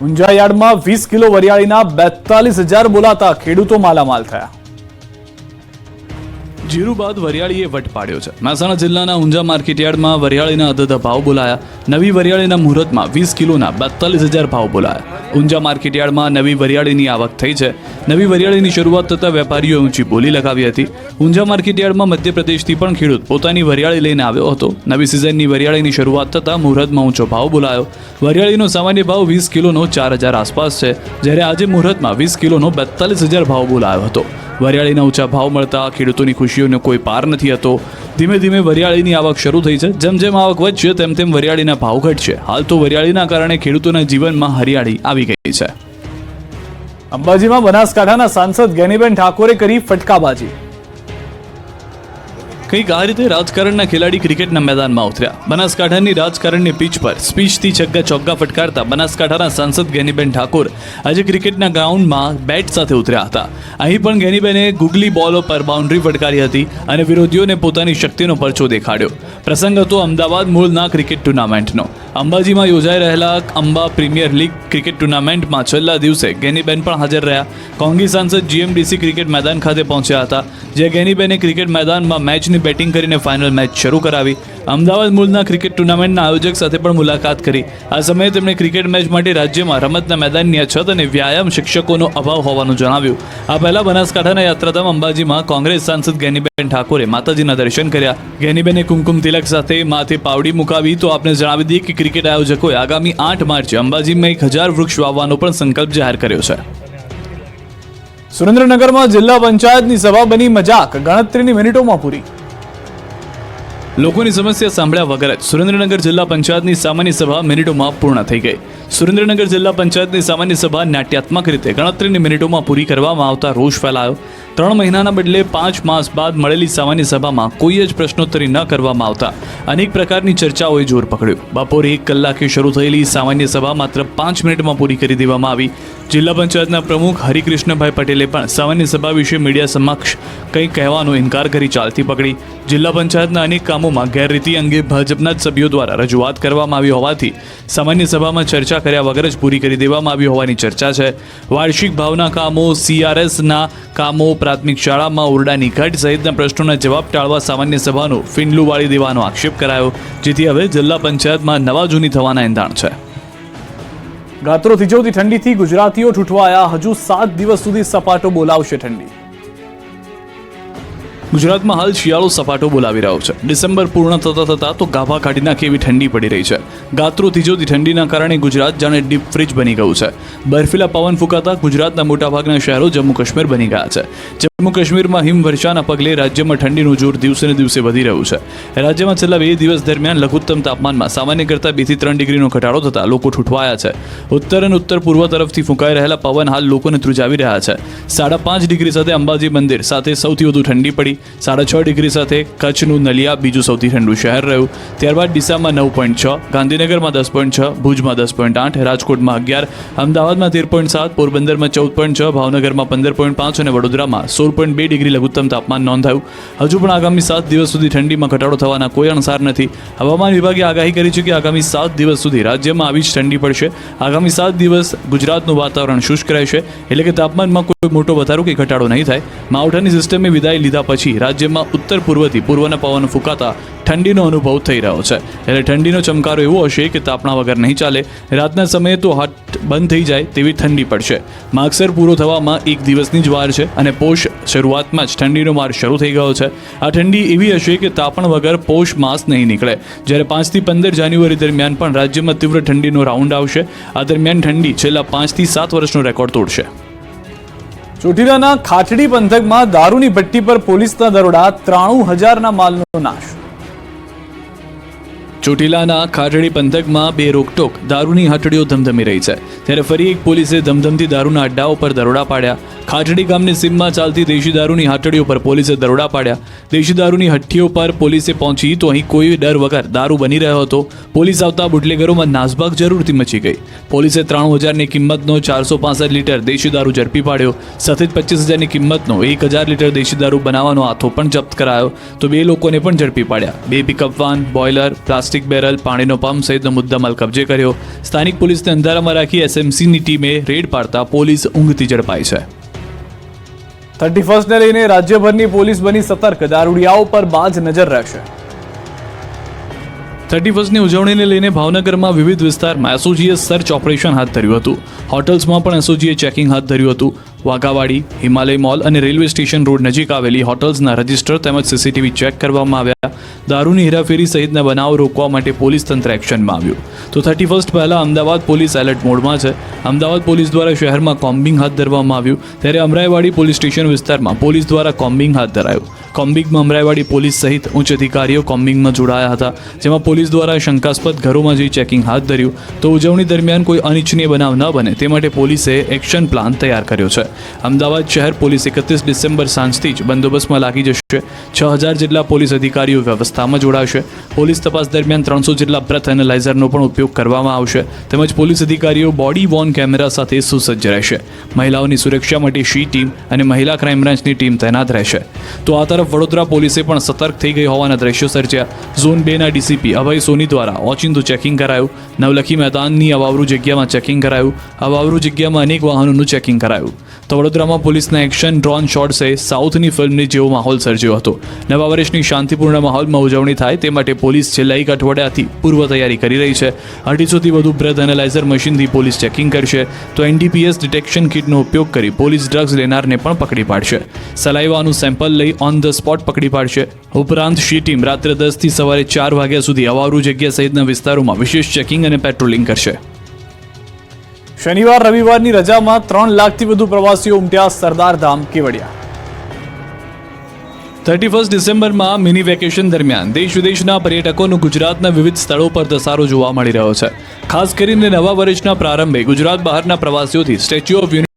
ઊંઝા યાર્ડમાં 20 કિલો વરિયાળીના 42,000 બોલાતા ખેડૂતો માલામાલ થયા। જીરુ બાદ વરિયાળીએ વટ પાડ્યો છે। મહેસાણા જિલ્લાના ઊંઝા માર્કેટયાર્ડમાં વરિયાળીના અધધ ભાવ બોલાયા। નવી વરિયાળીના મુહૂર્તમાં 20 કિલોના 42,000 ભાવ બોલાયા। ઊંઝા માર્કેટયાર્ડમાં નવી વરિયાળીની આવક થઈ છે। નવી વરિયાળીની શરૂઆત થતાં વેપારીઓએ ઊંચી બોલી લગાવી હતી। ઊંઝા માર્કેટયાર્ડમાં મધ્યપ્રદેશથી પણ ખેડૂત પોતાની વરિયાળી લઈને આવ્યો હતો। નવી સિઝનની વરિયાળીની શરૂઆત થતાં મુહૂર્તમાં ઊંચો ભાવ બોલાયો। વરિયાળીનો સામાન્ય ભાવ 20 કિલોનો 4,000 આસપાસ છે, જ્યારે આજે મુહૂર્તમાં 20 કિલોનો 42,000 ભાવ બોલાયો હતો। વરિયાળીના ઊંચા ભાવ મળતા ખેડૂતોની ખુશીઓનો કોઈ પાર નથી હતો। ધીમે ધીમે વરિયાળીની આવક શરૂ થઈ છે। જેમ જેમ આવક વધશે તેમ તેમ વરિયાળીના ભાવ ઘટશે। હાલ તો વરિયાળીના કારણે ખેડૂતોના જીવનમાં હરિયાળી આવી ગઈ છે। અંબાજીમાં બનાસકાંઠાના સાંસદ ગેનીબેન ઠાકોરે કરી ફટકાબાજી। કંઈક આ રીતે રાજકારણના ખેલાડી ક્રિકેટના મેદાનમાં ઉતર્યા। બનાસકાંઠાની રાજકારણની પીચ પર સ્પીચથી છગ્ગા ચોગ્ગા ફટકારતા બનાસકાંઠાના સાંસદ ગેનીબેન ઠાકોર આજે ક્રિકેટના ગ્રાઉન્ડમાં બેટ સાથે ઉતર્યા હતા। અહીં પણ ગેનીબેને ગુગલી બોલો પર બાઉન્ડ્રી ફટકારી હતી અને વિરોધીઓને પોતાની શક્તિનો પરચો દેખાડ્યો। પ્રસંગ હતો અમદાવાદ મૂળના ક્રિકેટ ટુર્નામેન્ટનો। અંબાજીમાં યોજાઈ રહેલા અંબા પ્રીમિયર લીગ ક્રિકેટ ટુર્નામેન્ટમાં છેલ્લા દિવસે ગેનીબેન પણ હાજર રહ્યા। કોંગ્રેસ સાંસદ જીએમડીસી ક્રિકેટ મેદાન ખાતે પહોંચ્યા હતા, જ્યાં ગેનીબેને ક્રિકેટ મેદાનમાં મેચની બેટિંગ કરીને ફાઇનલ મેચ શરૂ કરાવી। અમદાવાદ મૂળના ક્રિકેટ ટુર્નામેન્ટના આયોજક સાથે પણ મુલાકાત કરી। આ સમયે તેમણે ક્રિકેટ મેચ માટે રાજ્યમાં રમતના મેદાનની અછત અને વ્યાયામ શિક્ષકોનો અભાવ હોવાનું જણાવ્યું। આ પહેલા બનાસકાંઠાના યાત્રાધામ અંબાજીમાં કોંગ્રેસ સાંસદ ગેનીબેન ઠાકોરે માતાજીના દર્શન કર્યા। ગેનીબેને કુમકુમ તિલક સાથે માથે પાવડી મુકાવી। તો આપને જણાવી દઈએ કે ક્રિકેટ આયોજકોએ આગામી 8 માર્ચે અંબાજીમાં 1000 વૃક્ષ વાવવાનો પણ સંકલ્પ જાહેર કર્યો છે। સુરેન્દ્રનગરમાં જિલ્લા પંચાયતની સભા બની મજાક, ગણતરીની મિનિટોમાં પૂરી। લોકોની સમસ્યા સાંભળ્યા વગર જ સુરેન્દ્રનગર જિલ્લા પંચાયતની સામાન્ય સભા મિનિટોમાં પૂર્ણ થઈ ગઈ। સુરેન્દ્રનગર જિલ્લા પંચાયતની સામાન્ય સભા નાટ્યાત્મક રીતે ગણતરીની મિનિટોમાં પૂરી કરવામાં આવતા રોષ ફેલાયો। 3 મહિનાના બદલે 5 માસ બાદ મળેલી સામાન્ય સભામાં કોઈ જ પ્રશ્નોત્તરી ન કરવામાં આવતા અનેક પ્રકારની ચર્ચાઓએ જોર પકડ્યું। બપોરે 1 કલાકે શરૂ થયેલી સામાન્ય સભા માત્ર 5 મિનિટમાં પૂરી કરી દેવામાં આવી। જિલ્લા પંચાયતના પ્રમુખ હરિકૃષ્ણભાઈ પટેલે પણ સામાન્ય સભા વિશે મીડિયા સમક્ષ કંઈ કહેવાનો ઇનકાર કરી ચાલતી પકડી। જિલ્લા પંચાયતના અનેક કામોમાં ગેરરીતિ અંગે ભાજપના જ સભ્યો દ્વારા રજૂઆત કરવામાં આવી હોવાથી સામાન્ય સભામાં ચર્ચા કર્યા વગર જ પૂરી કરી દેવામાં આવી હોવાની ચર્ચા છે। વાર્ષિક ભાવના કામો, CRSના કામો, પ્રાથમિક શાળામાં ઓરડાની ઘટ સહિતના પ્રશ્નોના જવાબ ટાળવા સામાન્ય સભાનું ફીંડલું વાળી દેવાનો આક્ષેપ કરાયો, જેથી હવે જિલ્લા પંચાયતમાં નવા જૂની થવાના એંધાણ છે। ગાત્રો થીજવતી ઠંડીથી ગુજરાતીઓ ઠૂઠવાયા। હજુ 7 દિવસ સુધી સપાટો બોલાવશે ઠંડી। ગુજરાતમાં હાલ શિયાળો સપાટો બોલાવી રહ્યો છે। ડિસેમ્બર પૂર્ણ થતા તો ગાભા કાઢી નાખે એવી ઠંડી પડી રહી છે। ગાત્રો થીજવતી ઠંડીના કારણે ગુજરાત જાણે ડીપ ફ્રીજ બની ગયું છે। બર્ફીલા પવન ફૂંકાતા ગુજરાતના મોટાભાગના શહેરો જમ્મુ કાશ્મીર બની ગયા છે। જમ્મુ કાશ્મીરમાં હિમવર્ષાના પગલે રાજ્યમાં ઠંડીનું જોર દિવસે ને દિવસે વધી રહ્યું છે। રાજ્યમાં છેલ્લા 2 દિવસ દરમિયાન લઘુત્તમ તાપમાનમાં સામાન્ય કરતાં 2 થી 3 ડિગ્રીનો ઘટાડો થતાં લોકો ઠૂઠવાયા છે। ઉત્તર અને ઉત્તર પૂર્વ તરફથી ફૂંકાઈ રહેલા પવન હાલ લોકોને ધ્રુજાવી રહ્યા છે। 5.5 ડિગ્રી સાથે અંબાજી મંદિર સાથે સૌથી વધુ ઠંડી પડી। 6.5 ડિગ્રી સાથે કચ્છનું નલિયા બીજું સૌથી ઠંડુ શહેર રહ્યું। ત્યારબાદ ડીસામાં 9.6, ગાંધીનગરમાં 10.6, ભુજમાં 10.8, રાજકોટમાં 11, અમદાવાદમાં 13.7, પોરબંદરમાં 14.6, ભાવનગરમાં 15.5 અને વડોદરામાં 16.2 ડિગ્રી લઘુત્તમ તાપમાન નોંધાયું। હજુ પણ આગામી 7 દિવસ સુધી ઠંડીમાં ઘટાડો થવાના કોઈ અણસાર નથી। હવામાન વિભાગે આગાહી કરી છે કે આગામી 7 દિવસ સુધી રાજ્યમાં આવી જ ઠંડી પડશે। આગામી 7 દિવસ ગુજરાતનું વાતાવરણ શુષ્ક રહેશે, એટલે કે તાપમાનમાં કોઈ મોટો વધારો કે ઘટાડો નહીં થાય। માવઠાની સિસ્ટમે વિદાય લીધા પછી રાજ્યમાં ઉત્તર પૂર્વથી પૂર્વના પવન ફૂંકાતા ઠંડીનો અનુભવ થઈ રહ્યો છે। એટલે ઠંડીનો ચમકારો એવો હશે કે તાપણા વગર નહીં ચાલે। રાતના સમયે તો હાથ બંધ થઈ જાય તેવી ઠંડી પડશે। માગસર પૂરો થવામાં 1 દિવસની જ વાર છે અને પોષ શરૂઆતમાં જ ઠંડીનો માર શરૂ થઈ ગયો છે। આ ઠંડી એવી હશે કે તાપણ વગર પોષ માસ નહીં નીકળે। જ્યારે 5 થી 15 જાન્યુઆરી દરમિયાન પણ રાજ્યમાં તીવ્ર ઠંડીનો રાઉન્ડ આવશે। આ દરમિયાન ઠંડી છેલ્લા 5 થી 7 વર્ષનો રેકોર્ડ તોડશે। ચોટીલાના ખાટડી પંથકમાં દારૂની ભટ્ટી પર પોલીસના દરોડા, 93,000ના માલનો નાશ। ચોટીલાના ખાટડી પંથકમાં બે રોકટોક દારૂની હટડીઓ ધમધમી રહી છે, ત્યારે ફરી એક પોલીસે ધમધમતી દારૂના અડ્ડાઓ પર દરોડા પાડ્યા। ખાટડી ગામની સીમમાં ચાલતી દેશી દારૂની હટડીઓ પર પોલીસે દરોડા પાડ્યા। દેશી દારૂની હઠ્ઠીઓ પર પોલીસે પહોંચી તો અહીં કોઈ ડર વગર દારૂ બની રહ્યો હતો। પોલીસ આવતા બુટલેગરોમાં નાસભાગ જરૂરથી મચી ગઈ। પોલીસે 93,000ની કિંમતનો 465 લીટર દેશી દારૂ ઝડપી પાડ્યો। સાથે જ 25,000ની કિંમતનો 1,000 લીટર દેશી દારૂ બનાવવાનો હાથો પણ જપ્ત કરાયો। તો 2 લોકોને પણ ઝડપી પાડ્યા। 2 pickup van, boiler, plastic plastic barrel, પાણીનો પંપ સહિતનો મુદ્દામાલ કબજે કર્યો. સ્થાનિક પોલીસને અંધારામાં રાખી એસએમસીની ટીમે રેડ પાડતા પોલીસ ઊંઘતી ઝડપાઈ છે. 31st ને લઈને રાજ્યભરની પોલીસ બની સતર્ક, દારૂડિયાઓ પર બાજ નજર રહેશે. 31st ની ઉજવણીને લઈને ભાવનગરમાં વિવિધ વિસ્તારમાં એસઓજીએ સર્ચ ઓપરેશન હાથ ધર્યું હતું. હોટલ્સમાં પણ એસઓજીએ ચેકિંગ હાથ ધર્યું હતું. વાઘાવાડી, હિમાલય મોલ અને રેલવે સ્ટેશન રોડ નજીક આવેલી હોટલ્સના રજિસ્ટર તેમજ સીસીટીવી ચેક કરવામાં આવ્યા. દારૂની હેરાફેરી સહિતના બનાવો રોકવા માટે પોલીસ તંત્ર એક્શનમાં આવ્યું. તો 31st પહેલા અમદાવાદ પોલીસ એલર્ટ મોડમાં છે. અમદાવાદ પોલીસ દ્વારા શહેરમાં કોમ્બિંગ હાથ ધરવામાં આવ્યું, ત્યારે અમરાઈવાડી પોલીસ સ્ટેશન વિસ્તારમાં પોલીસ દ્વારા કોમ્બિંગ હાથ ધરાયું. કોમ્બિંગમાં અમરાઈવાડી પોલીસ સહિત ઉચ્ચ અધિકારીઓ કોમ્બિંગમાં જોડાયા હતા, જેમાં પોલીસ દ્વારા શંકાસ્પદ ઘરોમાં જઈ ચેકિંગ હાથ ધર્યું. તો ઉજવણી દરમિયાન કોઈ અનિચ્છનીય બનાવ ન બને તે માટે પોલીસે એક્શન પ્લાન તૈયાર કર્યો છે. અમદાવાદ શહેર પોલીસ 31 ડિસેમ્બર સાંજથી જ બંદોબસ્તમાં લાગી જશે. 6000 જેટલા પોલીસ અધિકારીઓ વ્યવસ્થામાં જોડાશે. પોલીસ તપાસ દરમિયાન 300 જેટલા બ્રેથ એનાલાઇઝરનો પણ ઉપયોગ કરવામાં આવશે. તેમજ પોલીસ અધિકારીઓ બોડી વોર્ન કેમેરા સાથે સુસજ્જ રહેશે. મહિલાઓની સુરક્ષા માટે શી ટીમ અને મહિલા ક્રાઇમ બ્રાન્ચની ટીમ તૈનાત રહેશે. તો આ તરફ વડોદરા પોલીસે પણ સતર્ક થઈ ગઈ હોવાના દ્રશ્યો સર્જ્યા. ઝોન 2ના ડીસીપી અભય સોની દ્વારા ઓચિંતું ચેકિંગ કરાયું. નવલખી મેદાનની અવાવરૂ જગ્યામાં ચેકિંગ કરાયું. અવાવરૂ જગ્યામાં અનેક વાહનોનું ચેકિંગ કરાયું. તો વડોદરામાં પોલીસના એક્શન ડ્રોન શોટ્સે સાઉથની ફિલ્મની જેવો માહોલ સર્જ્યો હતો. નવા વર્ષની શાંતિપૂર્ણ માહોલમાં ઉજવણી થાય તે માટે પોલીસ છેલ્લા એક અઠવાડિયાથી પૂર્વ તૈયારી કરી રહી છે. 250થી વધુ બ્રેથ એનાલાઇઝર મશીનથી પોલીસ ચેકિંગ કરશે. તો એનડીપીએસ ડિટેક્શન કિટનો ઉપયોગ કરી પોલીસ ડ્રગ્સ લેનારને પણ પકડી પાડશે. સલાઈવાનું સેમ્પલ લઈ ઓન ધ સ્પોટ પકડી પાડશે. ઉપરાંત શી ટીમ રાત્રે 10થી સવારે 4 વાગ્યા સુધી અવાવરૂ જગ્યા સહિતના વિસ્તારોમાં વિશેષ ચેકિંગ અને પેટ્રોલિંગ કરશે. શનિવાર રવિવારની રજામાં 3 લાખથી વધુ પ્રવાસીઓ ઉમટ્યા સરદાર ધામ કેવડિયા. 31 ડિસેમ્બરમાં મિની વેકેશન દરમિયાન દેશ વિદેશના પર્યટકોનો ગુજરાતના વિવિધ સ્થળો પર ધસારો જોવા મળી રહ્યો છે. ખાસ કરીને નવા વર્ષના પ્રારંભે ગુજરાત બહારના પ્રવાસીઓથી સ્ટેચ્યુ ઓફ